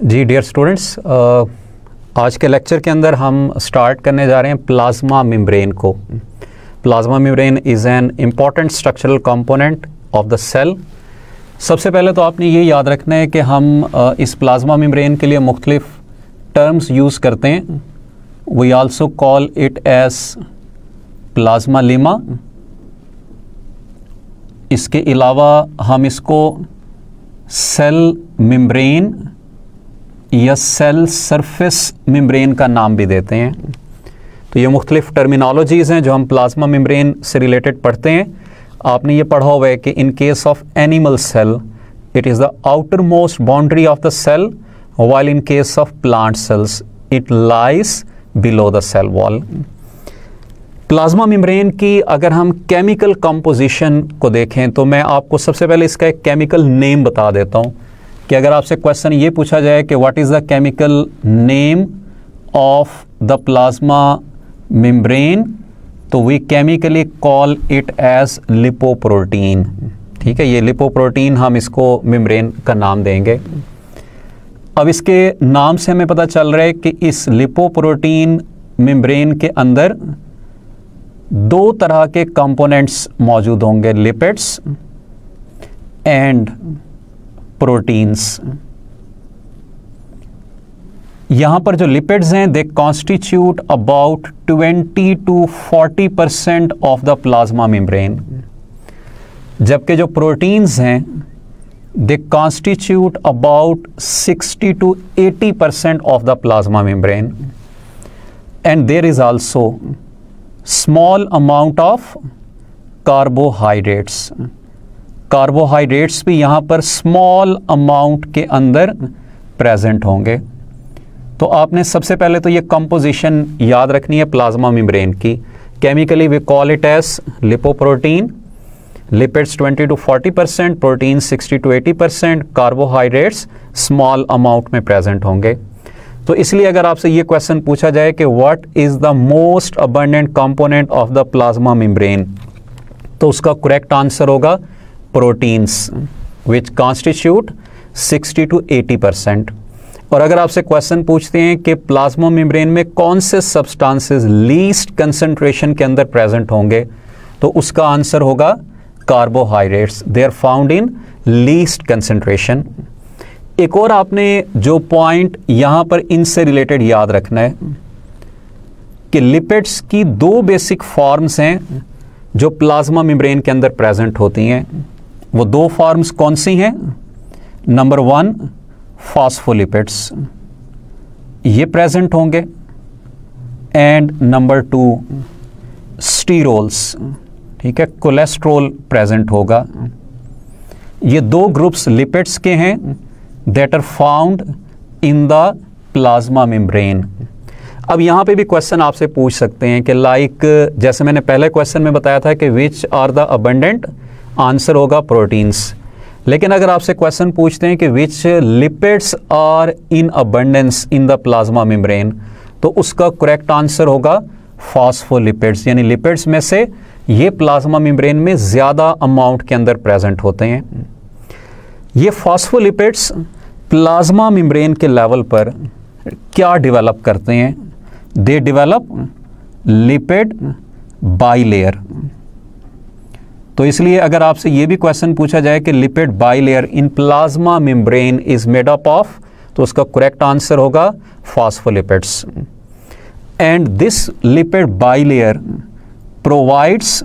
जी dear students, आज के lecture के अंदर हम स्टार्ट करने जा रहे हैं प्लाज्मा मेम्ब्रेन को। Plasma membrane is an important structural component of the cell. सबसे पहले तो आपने ये याद रखना है कि हम इस प्लाज्मा मेम्ब्रेन के लिए मुख्तलिफ टर्म्स यूज़ करते हैं। We also call it as plasmalemma. इसके अलावा हम इसको सेल मेम्ब्रेन या सेल सरफेस मेम्ब्रेन का नाम भी देते हैं। तो ये मुख्तलिफ टर्मिनोलॉजीज़ हैं जो हम प्लाज्मा मेम्ब्रेन से रिलेटेड पढ़ते हैं। आपने ये पढ़ा हुआ है कि in case of animal cell it is the outermost boundary of the cell, while in case of plant cells it lies below the cell wall. Plasma membrane की अगर हम केमिकल कंपोजिशन को देखें तो मैं आपको सबसे पहले इसका एक केमिकल नेम बता देता हूँ कि अगर आपसे क्वेश्चन ये पूछा जाए कि what is the chemical name of the plasma membrane, तो we chemically call it as lipoprotein. ठीक है, ये लिपोप्रोटीन हम इसको मेम्ब्रेन का नाम देंगे। अब इसके नाम से हमें पता चल रहा है कि इस लिपोप्रोटीन मेम्ब्रेन के अंदर दो तरह के कंपोनेंट्स मौजूद होंगे, लिपिड्स एंड प्रोटीन्स। यहां पर जो लिपिड्स हैं they constitute about 20 to 40% of the plasma membrane, जबकि जो प्रोटीन्स हैं they constitute about 60 to 80% of the plasma membrane. And there is also small amount of carbohydrates. Carbohydrates भी यहाँ पर स्मॉल अमाउंट के अंदर प्रेजेंट होंगे। तो आपने सबसे पहले तो ये कंपोजिशन याद रखनी है प्लाज्मा मेम्ब्रेन की। Chemically we call it as lipoprotein, lipids 20 to 40%, protein 60 to 80%, carbohydrates small amount में प्रेजेंट होंगे। तो इसलिए अगर आपसे ये क्वेश्चन पूछा जाए कि what is the most abundant component of the plasma membrane, तो उसका करेक्ट आंसर होगा प्रोटीन्स विच कॉन्स्टिट्यूट 60 to 80%। और अगर आपसे क्वेश्चन पूछते हैं कि प्लाज्मा मेम्ब्रेन में कौन से सब्सटेंसेस लीस्ट कंसंट्रेशन के अंदर प्रेजेंट होंगे, तो उसका आंसर होगा carbohydrates. They are found in least concentration. एक और आपने जो पॉइंट यहां पर इनसे रिलेटेड याद रखना है कि लिपिड्स की दो बेसिक फॉर्म्स हैं जो प्लाज्मा मेम्ब्रेन के अंदर प्रेजेंट होती हैं। वो दो फॉर्म्स कौन सी हैं? नंबर 1 फॉस्फोलिपिड्स, ये प्रेजेंट होंगे, एंड नंबर 2 स्टीरोल्स। ठीक है, कोलेस्ट्रॉल प्रेजेंट होगा। ये दो ग्रुप्स लिपिड्स के हैं that are found in the plasma membrane. अब यहाँ पे भी क्वेश्चन आपसे पूछ सकते हैं कि लाइक जैसे मैंने पहले क्वेश्चन में बताया था कि which are the abundant, answer होगा प्रोटीन्स। लेकिन अगर आपसे क्वेश्चन पूछते हैं कि which lipids are in abundance in the plasma membrane, तो उसका करेक्ट आंसर होगा फॉस्फोलिपिड्स। यानी लिपिड्स में से ये प्लाज्मा मेम्ब्रेन में ज़्यादा अमाउंट के अंदर प्रेजेंट होते हैं। ये फॉस्फोलिपिड्स प्लाज्मा मेम्ब्रेन के लेवल पर क्या डेवलप करते हैं? They develop lipid bilayer. तो इसलिए अगर आपसे ये भी क्वेश्चन पूछा जाए कि lipid bilayer in plasma membrane is made up of, तो उसका करेक्ट आंसर होगा phospholipids. And this lipid bilayer provides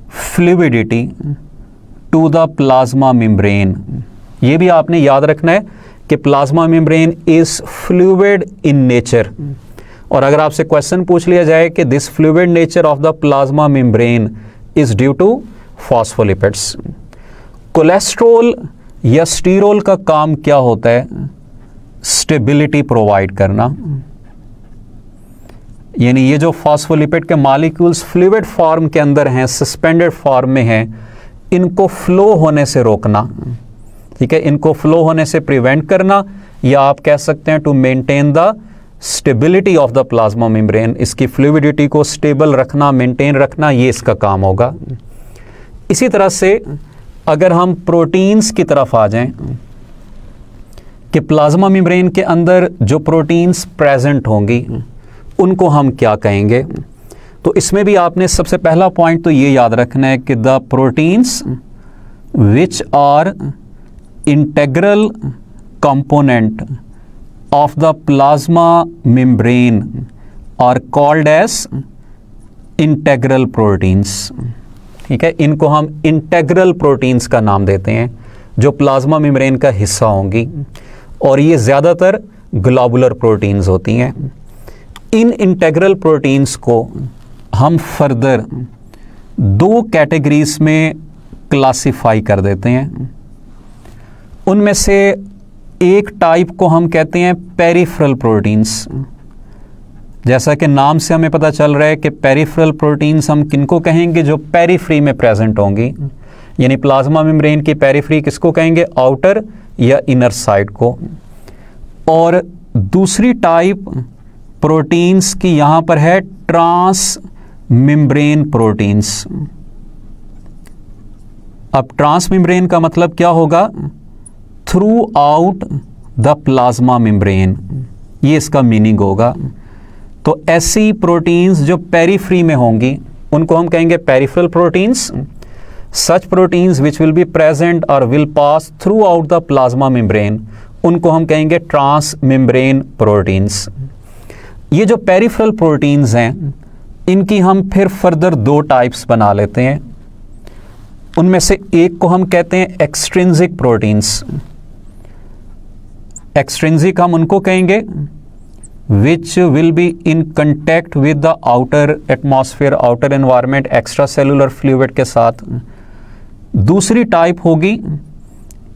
fluidity to the plasma membrane. ये भी आपने याद रखना है कि plasma membrane is fluid in nature. और अगर आपसे क्वेश्चन पूछ लिया जाए कि this fluid nature of the plasma membrane is due to phospholipids. Cholesterol या स्टीरोल का काम क्या होता है? स्टेबिलिटी प्रोवाइड करना। यानी ये जो फॉस्फोलिपिड के मॉलिक्यूल्स फ्लूइड फॉर्म के अंदर हैं, सस्पेंडेड फॉर्म में हैं, इनको फ्लो होने से रोकना। ठीक है, इनको फ्लो होने से प्रिवेंट करना, या आप कह सकते हैं to maintain the stability of the plasma membrane. इसकी फ्लूइडिटी को स्टेबल रखना, मेंटेन रखना, ये इसका काम होगा। इसी तरह से अगर हम प्रोटीन्स की तरफ आ जाएं कि प्लाज्मा मेम्ब्रेन के अंदर जो प्रोटीन्स प्रेजेंट होंगी उनको हम क्या कहेंगे। तो इसमें भी आपने सबसे पहला पॉइंट तो ये याद रखना है कि the proteins which are integral component of the plasma membrane are called as integral proteins. ठीक है, इनको हम इंटेग्रल प्रोटीन्स का नाम देते हैं जो प्लाज्मा मेम्ब्रेन का हिस्सा होंगी, और ये ज़्यादातर ग्लोबुलर प्रोटीन्स होती हैं। इन इंटेग्रल प्रोटीन्स को हम फर्दर दो कैटेगरीज में क्लासिफाई कर देते हैं। उनमें से एक टाइप को हम कहते हैं पेरिफेरल प्रोटीन्स। जैसा कि नाम से हमें पता चल रहा है कि पेरिफेरल प्रोटीन्स हम किनको कहेंगे, जो पेरिफ्री में प्रेजेंट होंगी, यानी प्लाज्मा मेम्ब्रेन की पेरिफ्री किसको कहेंगे, आउटर या इनर साइड को। और दूसरी टाइप प्रोटीन्स की यहां पर है ट्रांस मेम्ब्रेन प्रोटीन्स। अब ट्रांस मेम्ब्रेन का मतलब क्या होगा, through out the plasma membrane, ये इसका मीनिंग होगा। तो ऐसी प्रोटीन्स जो पेरिफ्री में होंगी उनको हम कहेंगे peripheral proteins. Such proteins which will be present और will pass throughout the plasma membrane, उनको हम कहेंगे ट्रांस मेम्ब्रेन प्रोटीन्स। ये जो पेरिफेरल प्रोटीन्स हैं इनकी हम फिर फर्दर दो टाइप्स बना लेते हैं। उनमें से एक को हम कहते हैं एक्सट्रिंसिक प्रोटीन्स। एक्सट्रिंसिक हम उनको कहेंगे which will be in contact with the outer atmosphere, outer environment, extracellular fluid के साथ। दूसरी टाइप होगी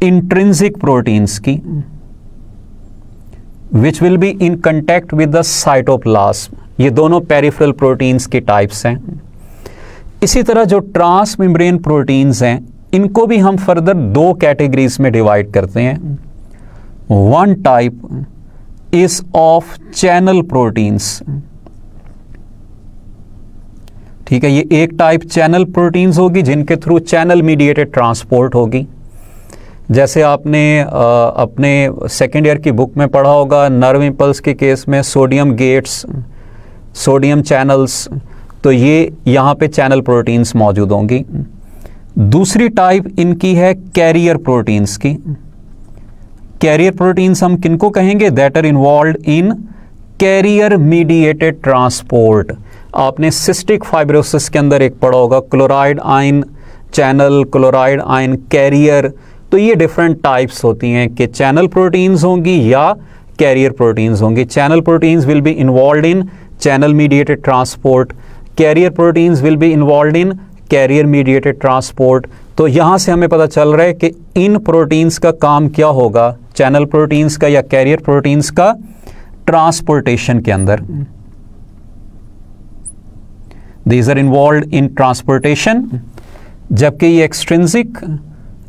intrinsic proteins की, which will be in contact with the cytoplasm। ये दोनों peripheral proteins की टाइप्स हैं। इसी तरह जो ट्रांस मेम्ब्रेन प्रोटीन्स हैं इनको भी हम फर्दर दो कैटेगरीज में डिवाइड करते हैं। One type is of channel proteins। ठीक है, ये एक टाइप चैनल प्रोटीन्स होगी जिनके थ्रू चैनल मीडिएटेड ट्रांसपोर्ट होगी। जैसे आपने अपने सेकेंड ईयर की बुक में पढ़ा होगा नर्व इंपल्स के केस में सोडियम गेट्स, सोडियम चैनल्स, तो ये यहाँ पे चैनल प्रोटीन्स मौजूद होंगी। दूसरी टाइप इनकी है कैरियर प्रोटीन्स की। कैरियर प्रोटीन्स हम किनको कहेंगे, that are involved in carrier mediated transport. आपने सिस्टिक फाइब्रोसिस के अंदर एक पढ़ा होगा chloride ion channel, chloride ion carrier. तो ये डिफरेंट टाइप्स होती हैं कि चैनल प्रोटीन्स होंगी या कैरियर प्रोटीन्स होंगी। Channel proteins will be involved in channel mediated transport, carrier proteins will be involved in carrier mediated transport. तो यहाँ से हमें पता चल रहा है कि इन प्रोटीन्स का काम क्या होगा, चैनल प्रोटीन्स का या कैरियर प्रोटीन्स का, ट्रांसपोर्टेशन के अंदर। These are involved in transportation. जबकि ये एक्सट्रिंसिक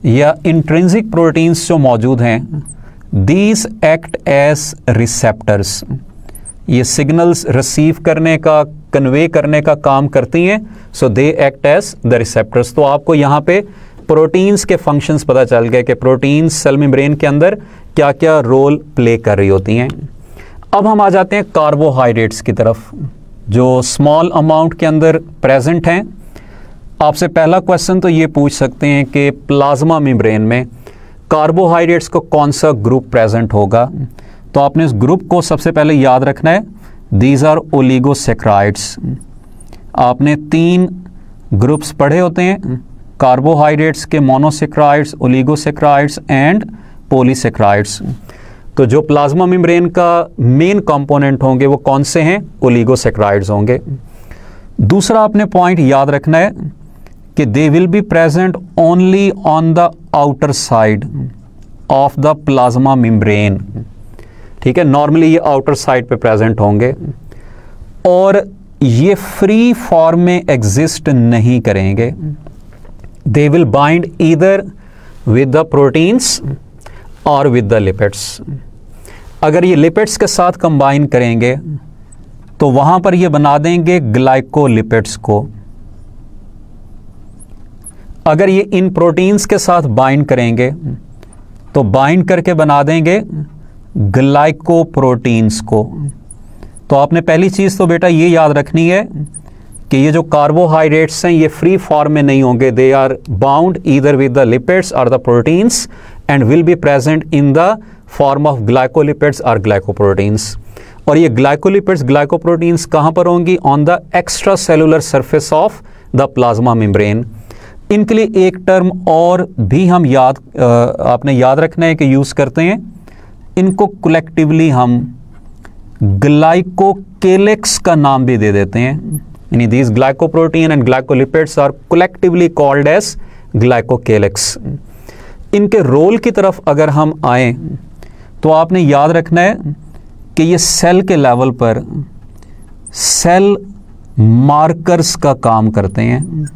या इंट्रिंसिक प्रोटीन्स जो मौजूद हैं, दीज एक्ट एज रिसेप्टर्स। ये सिग्नल्स रिसीव करने का, कन्वे करने का काम करती हैं। So they act as the receptors. तो आपको यहाँ पे प्रोटीन्स के फंक्शंस पता चल गए कि प्रोटीन्स सेल मेम्ब्रेन के अंदर क्या क्या रोल प्ले कर रही होती हैं। अब हम आ जाते हैं कार्बोहाइड्रेट्स की तरफ जो स्मॉल अमाउंट के अंदर प्रेजेंट हैं। आपसे पहला क्वेश्चन तो ये पूछ सकते हैं कि प्लाज्मा मेम्ब्रेन में कार्बोहाइड्रेट्स को कौन सा ग्रुप प्रेजेंट होगा। तो आपने इस ग्रुप को सबसे पहले याद रखना है, दीज आर ओलिगोसेक्राइड्स। आपने 3 ग्रुप्स पढ़े होते हैं कार्बोहाइड्रेट्स के, मोनोसेक्राइड्स, ओलिगोसेक्राइड्स एंड पॉलीसेक्राइड्स। तो जो प्लाज्मा मेम्ब्रेन का मेन कंपोनेंट होंगे वो कौन से हैं, ओलिगोसेक्राइड्स होंगे। दूसरा आपने पॉइंट याद रखना है कि they will be present only on the outer side of the plasma membrane. ठीक है, नॉर्मली ये आउटर साइड पे प्रेजेंट होंगे और ये फ्री फॉर्म में एग्जिस्ट नहीं करेंगे। They will bind either with the proteins और विद द लिपिड्स। अगर ये लिपिड्स के साथ कंबाइन करेंगे तो वहां पर ये बना देंगे ग्लाइकोलिपिड्स को। अगर ये इन प्रोटीन्स के साथ बाइंड करेंगे तो बाइंड करके बना देंगे ग्लाइकोप्रोटीन्स को। तो आपने पहली चीज़ तो बेटा ये याद रखनी है कि ये जो कार्बोहाइड्रेट्स हैं ये फ्री फॉर्म में नहीं होंगे, they are bound either with the lipids और the proteins and will be present in the form of glycolipids और ग्लाइकोप्रोटीन्स। और ये ग्लाइकोलिपिड्स ग्लाइकोप्रोटीन्स कहाँ पर होंगी? On the extra cellular surface of the plasma membrane. इनके लिए एक टर्म और भी हम आपने याद रखना है कि यूज़ करते हैं, इनको कलेक्टिवली हम ग्लाइकोकेलेक्स का नाम भी दे देते हैं, यानी these glycoprotein and glycolipids are collectively called as glycocalyx. इनके रोल की तरफ अगर हम आए तो आपने याद रखना है कि ये सेल के लेवल पर सेल मार्कर्स का काम करते हैं।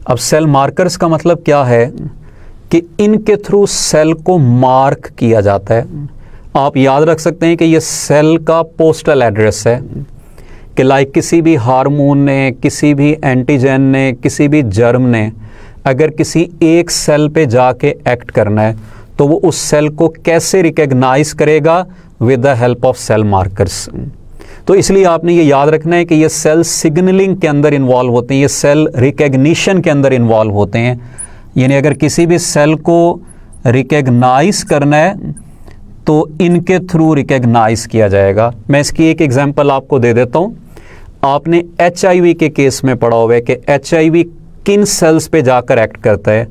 अब सेल मार्कर्स का मतलब क्या है कि इनके थ्रू सेल को मार्क किया जाता है। आप याद रख सकते हैं कि ये सेल का पोस्टल एड्रेस है कि लाइक किसी भी हार्मोन ने, किसी भी एंटीजन ने, किसी भी जर्म ने अगर किसी एक सेल पे जाके एक्ट करना है तो वो उस सेल को कैसे रिकॉग्नाइज करेगा? With the help of cell markers. तो इसलिए आपने ये याद रखना है कि ये सेल सिग्नलिंग के अंदर इन्वॉल्व होते हैं, ये सेल रिकॉग्निशन के अंदर इन्वॉल्व होते हैं। यानी अगर किसी भी सेल को रिकॉग्नाइज करना है तो इनके थ्रू रिकॉग्नाइज किया जाएगा। मैं इसकी एक एग्जांपल आपको दे देता हूँ। आपने HIV के केस में पढ़ा हुआ है कि HIV किन सेल्स पे जाकर एक्ट करता है?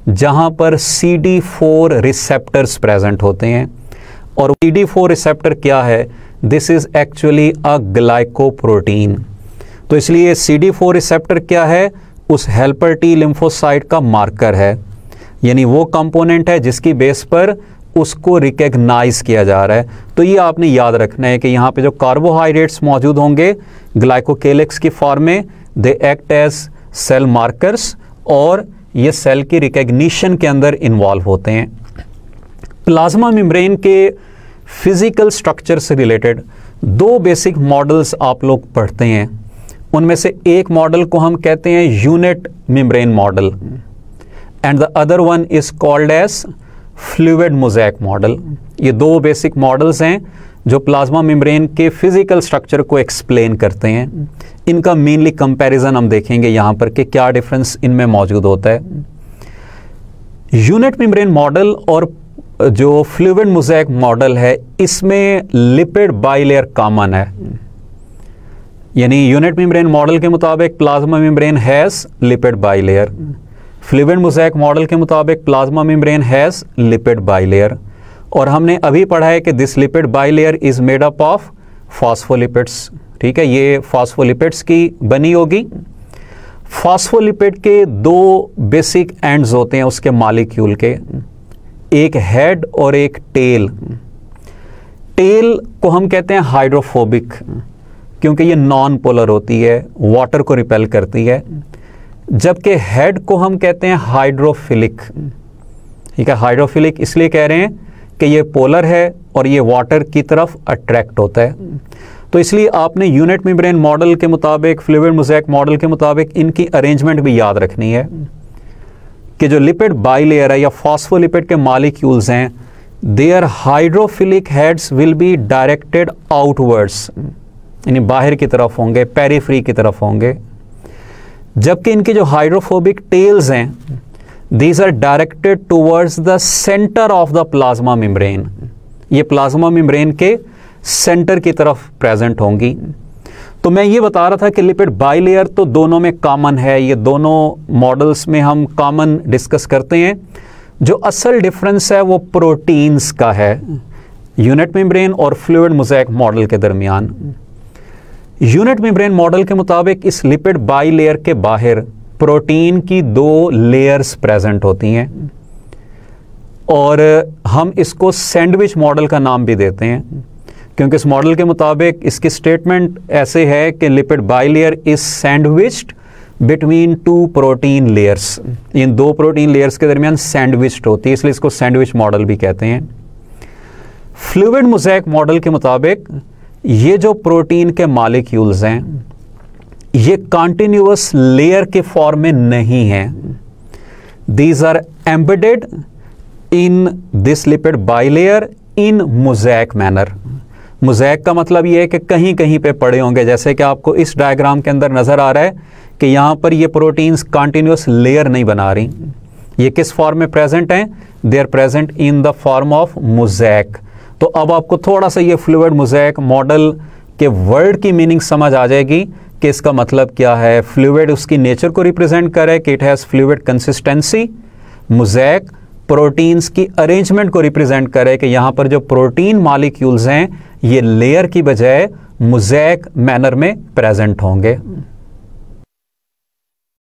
जहाँ पर CD4 रिसेप्टर्स प्रेजेंट होते हैं। और CD4 रिसेप्टर क्या है? This is actually a glycoprotein. तो इसलिए CD4 रिसेप्टर क्या है? उस हेल्पर टी लिम्फोसाइट का मार्कर है, यानी वो कंपोनेंट है जिसकी बेस पर उसको रिकॉग्नाइज किया जा रहा है। तो ये आपने याद रखना है कि यहाँ पे जो कार्बोहाइड्रेट्स मौजूद होंगे ग्लाइकोकेलेक्स की फॉर्म में, they act as cell markers और ये सेल की रिकॉग्निशन के अंदर इन्वॉल्व होते हैं। प्लाज्मा मेम्ब्रेन के फिजिकल स्ट्रक्चर से रिलेटेड दो बेसिक मॉडल्स आप लोग पढ़ते हैं। उनमें से एक मॉडल को हम कहते हैं unit membrane model and the other one is called as fluid mosaic model. ये दो बेसिक मॉडल्स हैं जो प्लाज्मा मेम्ब्रेन के फिजिकल स्ट्रक्चर को एक्सप्लेन करते हैं। इनका मेनली कंपैरिजन हम देखेंगे यहाँ पर कि क्या डिफरेंस इनमें मौजूद होता है। यूनिट मेम्ब्रेन मॉडल और जो फ्लूइड मोज़ेक मॉडल है इसमें लिपिड बाइलेयर कॉमन है। यानी यूनिट मेम्ब्रेन मॉडल के मुताबिक plasma membrane has lipid bilayer, fluid mosaic model के मुताबिक plasma membrane has lipid bilayer. और हमने अभी पढ़ा है कि this lipid bilayer is made up of phospholipids. ठीक है, ये फॉस्फोलिपिड्स की बनी होगी। फॉस्फोलिपिड के दो बेसिक एंड्स होते हैं उसके मॉलिक्यूल के, एक हेड और एक टेल। टेल को हम कहते हैं हाइड्रोफोबिक क्योंकि ये नॉन पोलर होती है, वाटर को रिपेल करती है, जबकि हेड को हम कहते हैं हाइड्रोफिलिक। ठीक है, हाइड्रोफिलिक इसलिए कह रहे हैं कि ये पोलर है और ये वाटर की तरफ अट्रैक्ट होता है। तो इसलिए आपने यूनिट मेम्ब्रेन मॉडल के मुताबिक, फ्लूइड मोज़ेक मॉडल के मुताबिक इनकी अरेंजमेंट भी याद रखनी है कि जो लिपिड बाइलेयर है या फॉस्फोलिपिड के मॉलिक्यूल्स हैं, their hydrophilic heads will be directed outwards, यानी बाहर की तरफ होंगे, पेरिफेरी की तरफ होंगे, जबकि इनके जो हाइड्रोफोबिक टेल्स हैं these are directed towards the centre of the plasma membrane. ये प्लाज्मा मेम्ब्रेन के सेंटर की तरफ प्रेजेंट होंगी। तो मैं ये बता रहा था कि लिपिड बाइलेयर तो दोनों में कॉमन है, ये दोनों मॉडल्स में हम कॉमन डिस्कस करते हैं। जो असल डिफरेंस है वो प्रोटीन्स का है यूनिट मेम्ब्रेन और फ्लूइड मोज़ेक मॉडल के दरमियान। यूनिट मेम्ब्रेन मॉडल के मुताबिक इस लिपिड बाइलेयर के बाहर प्रोटीन की दो लेयर्स प्रेजेंट होती हैं और हम इसको सैंडविच मॉडल का नाम भी देते हैं क्योंकि इस मॉडल के मुताबिक इसकी स्टेटमेंट ऐसे है कि lipid bilayer is sandwiched between two protein layers. इन दो प्रोटीन लेयर्स के दरमियान सैंडविच्ड होती है, इसलिए इसको सैंडविच मॉडल भी कहते हैं। फ्लूइड मोज़ेक मॉडल के मुताबिक ये जो प्रोटीन के मॉलिक्यूल्स हैं ये कॉन्टिन्यूअस लेयर के फॉर्म में नहीं हैं, these are embedded in this lipid bilayer in mosaic manner. Mosaic का मतलब ये है कि कहीं कहीं पे पड़े होंगे, जैसे कि आपको इस डायग्राम के अंदर नज़र आ रहा है कि यहाँ पर ये प्रोटीन्स कंटिन्यूस लेयर नहीं बना रही। ये किस फॉर्म में प्रेजेंट हैं? They are present in the form of mosaic. तो अब आपको थोड़ा सा ये फ्लूइड मोज़ेक मॉडल के वर्ड की मीनिंग समझ आ जाएगी कि इसका मतलब क्या है। फ्लूइड उसकी नेचर को रिप्रेजेंट करे कि it has fluid consistency. Mosaic proteins की अरेंजमेंट को रिप्रेजेंट करे कि यहाँ पर जो प्रोटीन मॉलिक्यूल्स हैं ये लेयर की बजाय मोज़ेक मैनर में प्रेजेंट होंगे।